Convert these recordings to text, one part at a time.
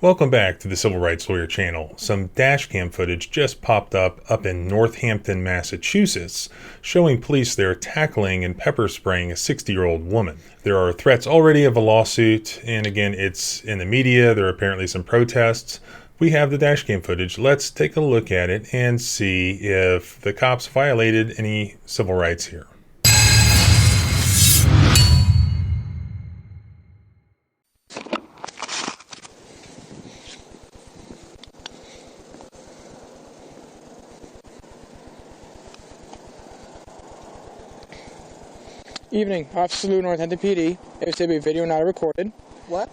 Welcome back to the Civil Rights Lawyer channel. Some dash cam footage just popped up in Northampton, Massachusetts, showing police there tackling and pepper spraying a 60-year-old woman. There are threats already of a lawsuit, and again, it's in the media. There are apparently some protests. We have the dash cam footage. Let's take a look at it and see if the cops violated any civil rights here. Evening, Officer Lou, Northampton PD. It was to be video not recorded. What?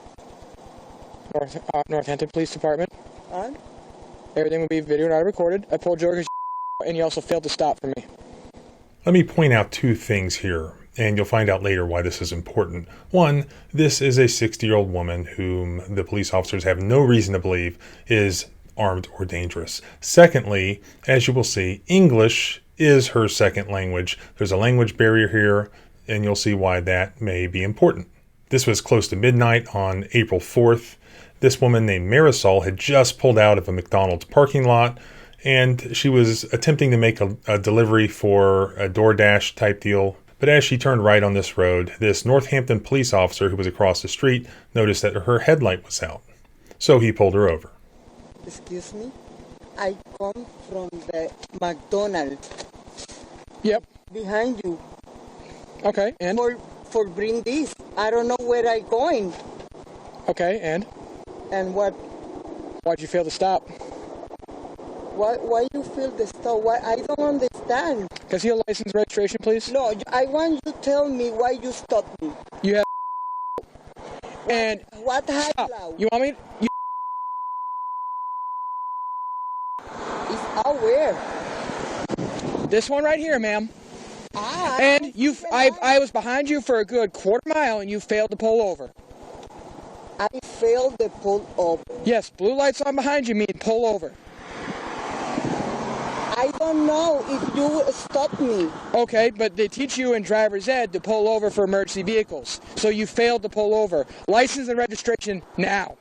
Northampton Police Department. On? Everything will be video not recorded. I pulled you over and you also failed to stop for me. Let me point out two things here, and you'll find out later why this is important. One, this is a 60-year-old woman whom the police officers have no reason to believe is armed or dangerous. Secondly, as you will see, English is her second language. There's a language barrier here, and you'll see why that may be important. This was close to midnight on April 4th. This woman named Marisol had just pulled out of a McDonald's parking lot, and she was attempting to make a delivery for a DoorDash type deal. But as she turned right on this road, this Northampton police officer who was across the street noticed that her headlight was out. So he pulled her over. Excuse me? I come from the McDonald's. Yep. Behind you. Okay, and? For bring this. I don't know where I going. Okay, and? And what? Why'd you fail to stop? Why you feel the stop? Why? I don't understand. Can I see your license registration, please? No, I want you to tell me why you stopped me. You have and what high stop. loud? You want me? It's out where? This one right here, ma'am. And I was behind you for a good quarter mile, and you failed to pull over. I failed to pull over. Yes, blue lights on behind you mean pull over. I don't know if you stop me. Okay, but they teach you in driver's ed to pull over for emergency vehicles. So you failed to pull over. License and registration now.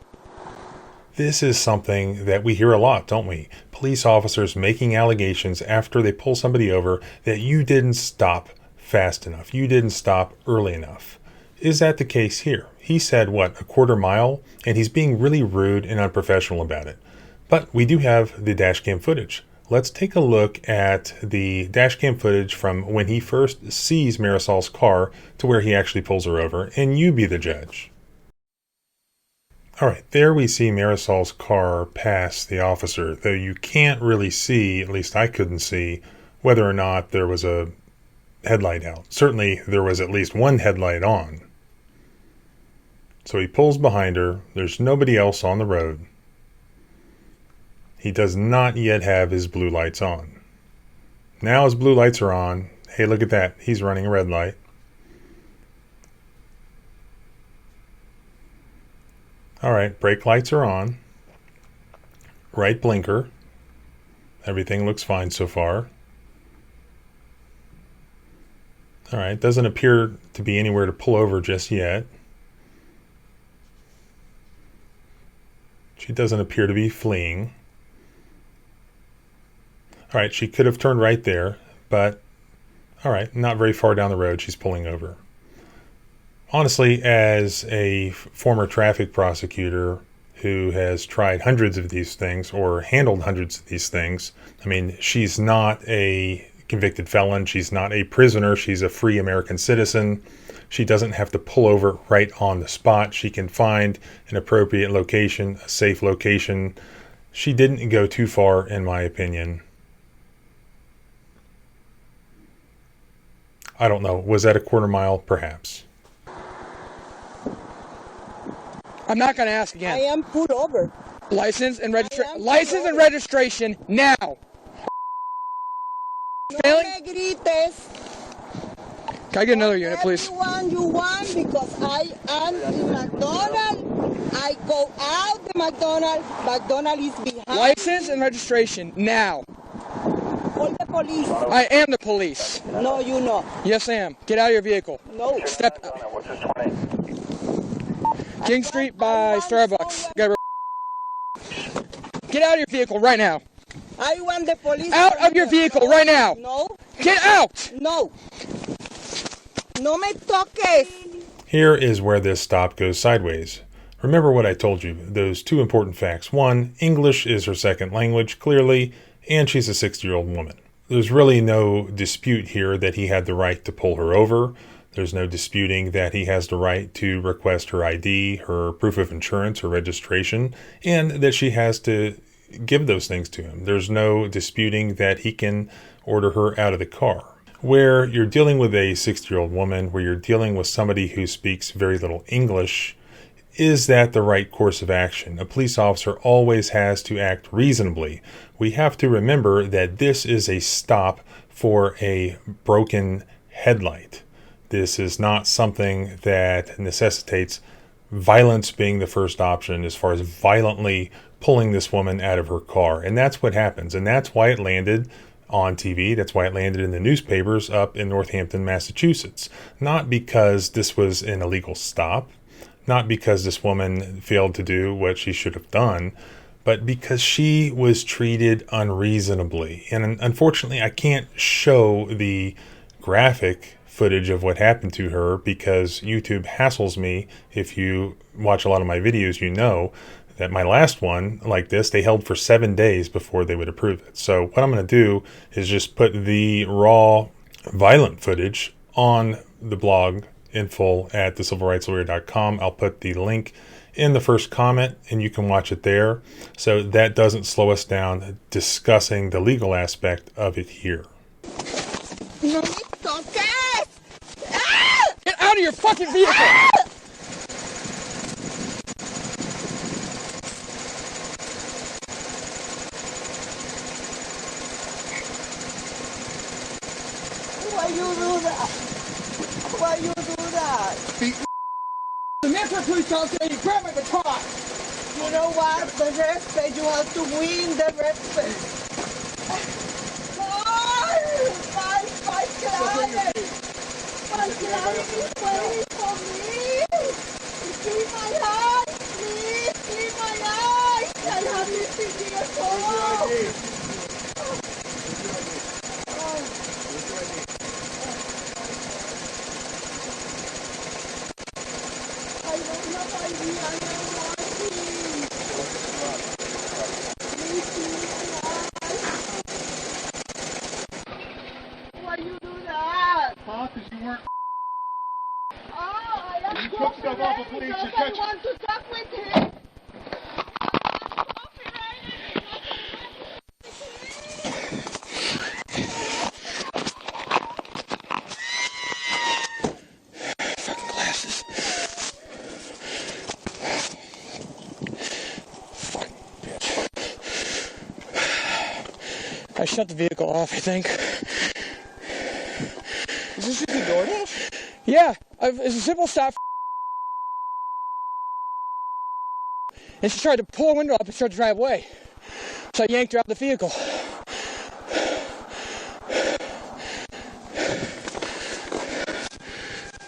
This is something that we hear a lot, don't we? Police officers making allegations after they pull somebody over that you didn't stop fast enough. You didn't stop early enough. Is that the case here? He said, what, a quarter mile? And he's being really rude and unprofessional about it. But we do have the dash cam footage. Let's take a look at the dash cam footage from when he first sees Marisol's car to where he actually pulls her over, and you be the judge. All right, there we see Marisol's car pass the officer, though you can't really see, at least I couldn't see, whether or not there was a headlight out. Certainly there was at least one headlight on. So he pulls behind her. There's nobody else on the road. He does not yet have his blue lights on. Now his blue lights are on. Hey, look at that. He's running a red light. All right, brake lights are on. Right blinker. Everything looks fine so far. All right, doesn't appear to be anywhere to pull over just yet. She doesn't appear to be fleeing. All right, she could have turned right there, but all right, not very far down the road, she's pulling over. Honestly, as a former traffic prosecutor who has tried hundreds of these things or handled hundreds of these things, I mean, she's not a convicted felon. She's not a prisoner. She's a free American citizen. She doesn't have to pull over right on the spot. She can find an appropriate location, a safe location. She didn't go too far, in my opinion. I don't know. Was that a quarter mile? Perhaps. I'm not going to ask again. I am pulled over. License and registration now. No me grites. Can I get another unit, please? Everyone you want, because I am in McDonald's. I go out the McDonald's. McDonald's is behind. License and registration now. Call the police. I am the police. No, you not. Yes, I am. Get out of your vehicle. No. Step. King Street by Starbucks. Get out of your vehicle right now. I want the police. Out of your vehicle right now. No. Get out. No. No me toques. Here is where this stop goes sideways. Remember what I told you, those two important facts. One, English is her second language, clearly, and she's a 60-year-old woman. There's really no dispute here that he had the right to pull her over. There's no disputing that he has the right to request her ID, her proof of insurance, her registration, and that she has to give those things to him. There's no disputing that he can order her out of the car. Where you're dealing with a 60-year-old woman, where you're dealing with somebody who speaks very little English, is that the right course of action? A police officer always has to act reasonably. We have to remember that this is a stop for a broken headlight. This is not something that necessitates violence being the first option as far as violently pulling this woman out of her car. And that's what happens. And that's why it landed on TV. That's why it landed in the newspapers up in Northampton, Massachusetts. Not because this was an illegal stop, not because this woman failed to do what she should have done, but because she was treated unreasonably. And unfortunately, I can't show the graphic footage of what happened to her because YouTube hassles me. If you watch a lot of my videos, you know that my last one like this, they held for 7 days before they would approve it. So what I'm going to do is just put the raw violent footage on the blog in full at thecivilrightslawyer.com. I'll put the link in the first comment and you can watch it there. So that doesn't slow us down discussing the legal aspect of it here. No me toques. Get out of your fucking vehicle. Why you do that? Why you do that? The Metro Police officer, you grab my baton. You know what? The respect. You have to win the respect. Bye, Claudia. Bye, Claudia is waiting for me. See my eyes, please. See my eyes. I have 50 years old. I don't have ID. I am working. Please see my eyes. Why you do that? Huh? Because you weren't. Oh, I am You took stuff off of police. because You I touched. want to talk with him. Fucking glasses. Fucking bitch. I shut the vehicle off, I think. Is this your DoorDash? Yeah, it's a simple stop. And she tried to pull her window up and start to drive away. So I yanked her out of the vehicle.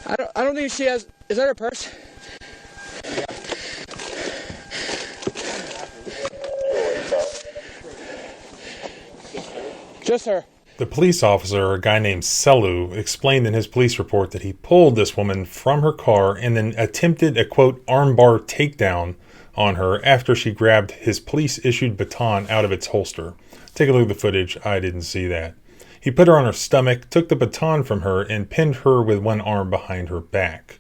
I don't think she has. Is that her purse? Just her. The police officer, a guy named Selu, explained in his police report that he pulled this woman from her car and then attempted a, quote, armbar takedown on her after she grabbed his police-issued baton out of its holster. Take a look at the footage. I didn't see that. He put her on her stomach, took the baton from her, and pinned her with one arm behind her back.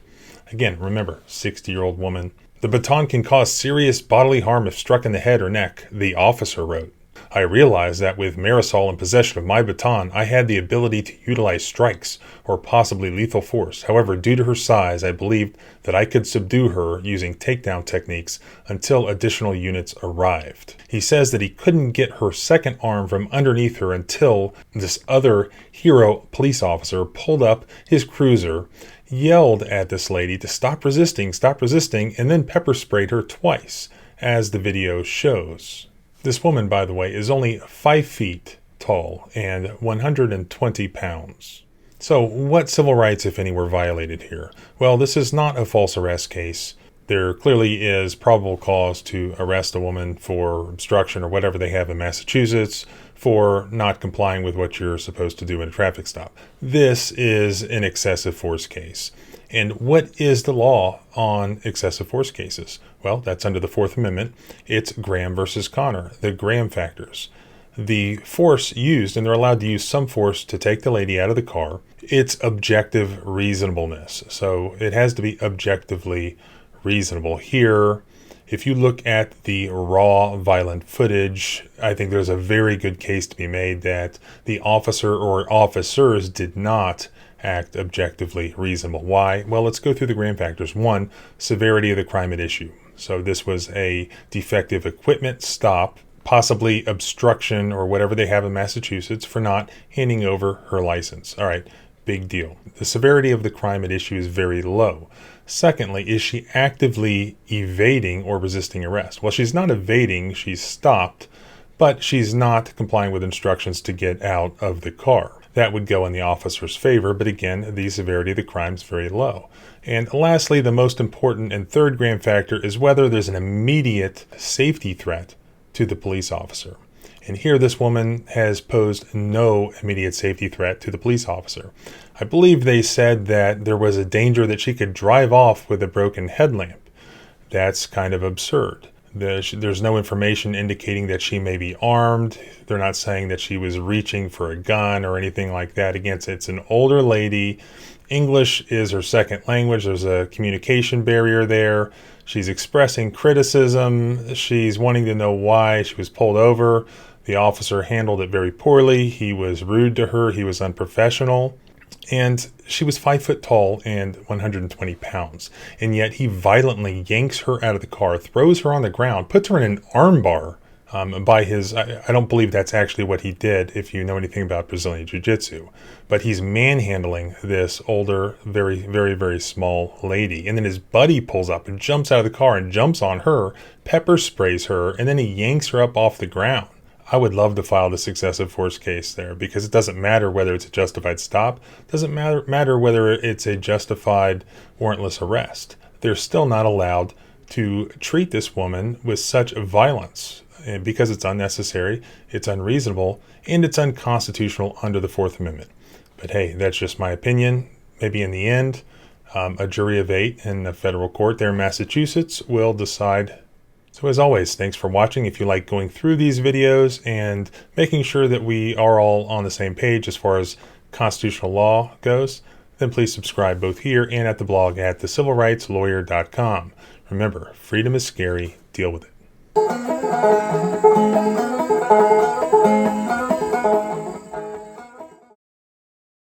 Again, remember, 60-year-old woman. The baton can cause serious bodily harm if struck in the head or neck, the officer wrote. I realized that with Marisol in possession of my baton, I had the ability to utilize strikes or possibly lethal force. However, due to her size, I believed that I could subdue her using takedown techniques until additional units arrived. He says that he couldn't get her second arm from underneath her until this other hero police officer pulled up his cruiser, yelled at this lady to stop resisting, and then pepper sprayed her twice, as the video shows. This woman, by the way, is only 5 feet tall and 120 pounds. So what civil rights, if any, were violated here? Well, this is not a false arrest case. There clearly is probable cause to arrest a woman for obstruction or whatever they have in Massachusetts for not complying with what you're supposed to do in a traffic stop. This is an excessive force case. And what is the law on excessive force cases? Well, that's under the Fourth Amendment. It's Graham versus Connor, the Graham factors. The force used, and they're allowed to use some force to take the lady out of the car, it's objective reasonableness. So it has to be objectively reasonable. Here, if you look at the raw violent footage, I think there's a very good case to be made that the officer or officers did not act objectively reasonable. Why? Well, let's go through the Graham factors. 1, severity of the crime at issue. So this was a defective equipment stop, possibly obstruction or whatever they have in Massachusetts for not handing over her license. All right, big deal. The severity of the crime at issue is very low. Secondly, is she actively evading or resisting arrest? Well, she's not evading, she's stopped, but she's not complying with instructions to get out of the car. That would go in the officer's favor, but again, the severity of the crime is very low. And lastly, the most important and third Graham factor is whether there's an immediate safety threat to the police officer. And here this woman has posed no immediate safety threat to the police officer. I believe they said that there was a danger that she could drive off with a broken headlamp. That's kind of absurd. There's no information indicating that she may be armed. They're not saying that she was reaching for a gun or anything like that. Again, it's an older lady. English is her second language. There's a communication barrier there. She's expressing criticism. She's wanting to know why she was pulled over. The officer handled it very poorly. He was rude to her. He was unprofessional. And she was 5 foot tall and 120 pounds. And yet he violently yanks her out of the car, throws her on the ground, puts her in an armbar by his... I don't believe that's actually what he did, if you know anything about Brazilian Jiu-Jitsu. But he's manhandling this older, very, very, very small lady. And then his buddy pulls up and jumps out of the car and jumps on her, pepper sprays her, and then he yanks her up off the ground. I would love to file this excessive force case there, because it doesn't matter whether it's a justified stop. It doesn't matter whether it's a justified warrantless arrest. They're still not allowed to treat this woman with such violence, because it's unnecessary, it's unreasonable, and it's unconstitutional under the Fourth Amendment. But hey, that's just my opinion. Maybe in the end, a jury of 8 in a federal court there in Massachusetts will decide. So as always, thanks for watching. If you like going through these videos and making sure that we are all on the same page as far as constitutional law goes, then please subscribe both here and at the blog at thecivilrightslawyer.com. Remember, freedom is scary. Deal with it.